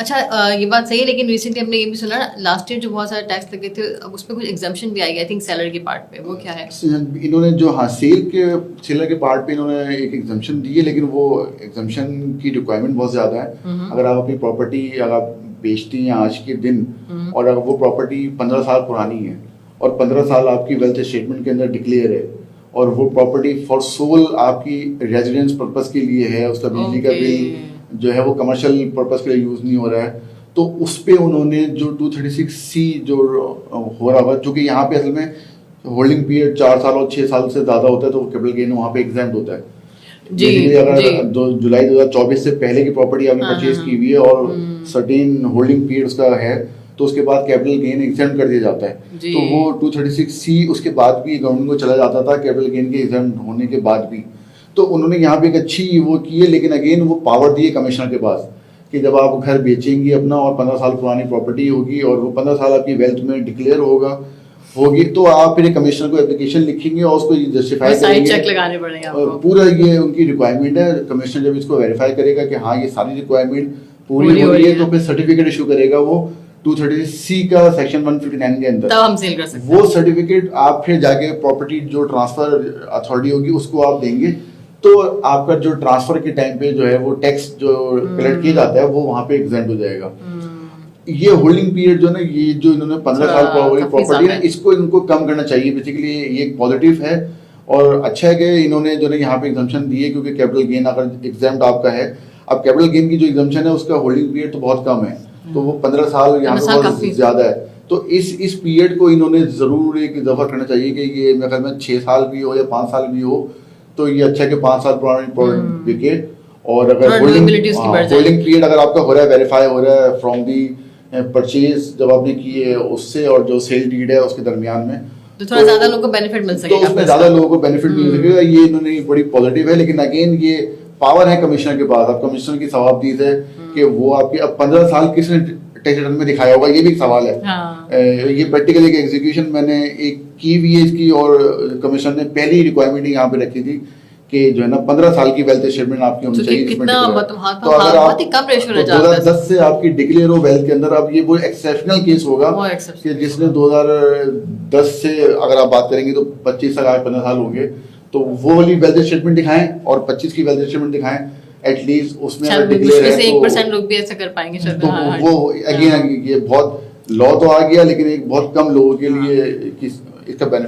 अच्छा ये बात सही है, लेकिन रिसेंटली हमने ये भी सुना लास्ट ईयर जो बहुत सारे टैक्स लगे थे, अब उसमें कुछ एग्जाम्पशन भी आई, आई थिंक सैलरी के पार्ट पे, वो क्या है? इन्होंने जो सेलर के पार्ट पे इन्होंने एक एग्जाम्पशन दी है, लेकिन वो एग्जाम्पशन की रिक्वायरमेंट बहुत ज़्यादा है। अगर आप अपनी प्रॉपर्टी अगर आप बेचती हैं आज के दिन, और अगर वो प्रॉपर्टी 15 साल पुरानी है और 15 साल आपकी वेल्थ स्टेटमेंट के अंदर डिक्लेयर है, और वो प्रॉपर्टी फॉर सोल आपकी रेजिडेंस पर्पस के लिए है, उसका बिजली का बिल जो है वो कमर्शियल पर्पस के लिए यूज़ नहीं हो रहा है, तो उस पे उन्होंने जो 236C जो हो रहा होगा, जो कि यहाँ पे असल में होल्डिंग पीरियड 4 साल और 6 साल से ज़्यादा होता है, तो वो कैपिटल गेन वहाँ पे एग्जाम्प्ट होता है। अगर जुलाई 2024 से पहले की प्रॉपर्टी आपने परचेज की हुई है और सर्टेन होल्डिंग पीरियड उसका है, तो उसके बाद कैपिटल गेन एग्जाम्प्ट कर दिया जाता है। तो वो 236C उसके बाद भी गवर्नमेंट को चला जाता था कैपिटल गेन के एग्जाम्प्ट होने के बाद भी। तो उन्होंने यहाँ पे एक अच्छी वो की है, लेकिन अगेन वो पावर दी है कमिश्नर के पास कि जब आप घर बेचेंगी अपना और 15 साल पुरानी प्रॉपर्टी होगी और वो 15 साल आपकी वेल्थ में डिक्लेयर होगी, तो आप फिर कमिश्नर को एप्लीकेशन लिखेंगे और उसको जस्टिफाई करेंगे, चेक लगाने पड़ेंगे आपको। पूरा ये उनकी रिक्वायरमेंट है। कमिश्नर जब इसको वेरीफाई करेगा कि हाँ ये सारी रिक्वायरमेंट पूरी हो रही है, तो फिर सर्टिफिकेट इशू करेगा वो 236C का सेक्शन 159 के अंदर, तब हम सेल कर सकते हैं। वो सर्टिफिकेट आप फिर जाके प्रॉपर्टी जो ट्रांसफर अथॉरिटी होगी उसको आप देंगे, तो आपका जो ट्रांसफर के टाइम पे जो है वो टैक्स जो कलेक्ट किया जाता है वो वहां पे एग्जेंट हो जाएगा। ये होल्डिंग पीरियड जो ना, ये जो इन्होंने 15 साल प्रॉपर्टी है, इसको इनको कम करना चाहिए। बेसिकली ये एक पॉजिटिव है और अच्छा है कि इन्होंने जो है यहाँ पे एग्जम्पशन दी है, क्योंकि कैपिटल गेन अगर एग्जाम्प्ट आपका है, अब कैपिटल गेन की जो एग्जम्पशन है उसका होल्डिंग पीरियड तो बहुत कम है, तो वो 15 साल यहाँ पे बहुत ज्यादा है। तो इस पीरियड को इन्होंने जरूर एक इजाफा करना चाहिए कि ये मेरे ख्याल में 6 साल भी हो या 5 साल भी हो, तो ये अच्छा है कि 5 साल पुरानी प्रोडक्ट बिके। और अगर होल्डिंग पीरियड अगर आपका हो रहा है, वेरीफाई हो रहा है फ्रॉम दी परचेज जब आपने की है उससे और जो सेल डीड है उसके दरमियान में, तो थोड़ा ज्यादा लोगों को बेनिफिट मिल सकेगा, तो उसमें ज्यादा लोगों को बेनिफिट मिल सकेगा। ये इन्होंने बड़ी पॉजिटिव है, लेकिन अगेन ये पावर है कमिश्नर के पास। अब कमिश्नर की सवाबदीद है कि वो आपके अब 15 साल किसने टैक्स रिटर्न में दिखाया होगा, ये भी एक सवाल है। ये प्रैक्टिकली एक एग्जीक्यूशन मैंने एक की हुई है इसकी, और कमिश्नर ने पहली रिक्वायरमेंट यहाँ पे रखी थी कि जो है ना 15 साल की वेल्थ स्टेटमेंट आपकी होनी चाहिए। तो अगर आप 2010 से आपकी डिक्लेयर हो वेल्थ के अंदर, अब ये वो एक्सेप्शनल केस होगा कि जिसने 2010 से अगर आप बात करेंगे तो 25 साल 15 साल होंगे, तो वो वाली वेल्थ स्टेटमेंट दिखाएं और 25 की वेल्थ स्टेटमेंट दिखाएं एटलीस्ट, उसमें अगर डिक्लेयर है तो 1% लोग भी ऐसा कर पाएंगे। तो वो अगेन ये बहुत लॉ तो आ गया, लेकिन एक बहुत कम लोगों के लिए इसका बेनिफिट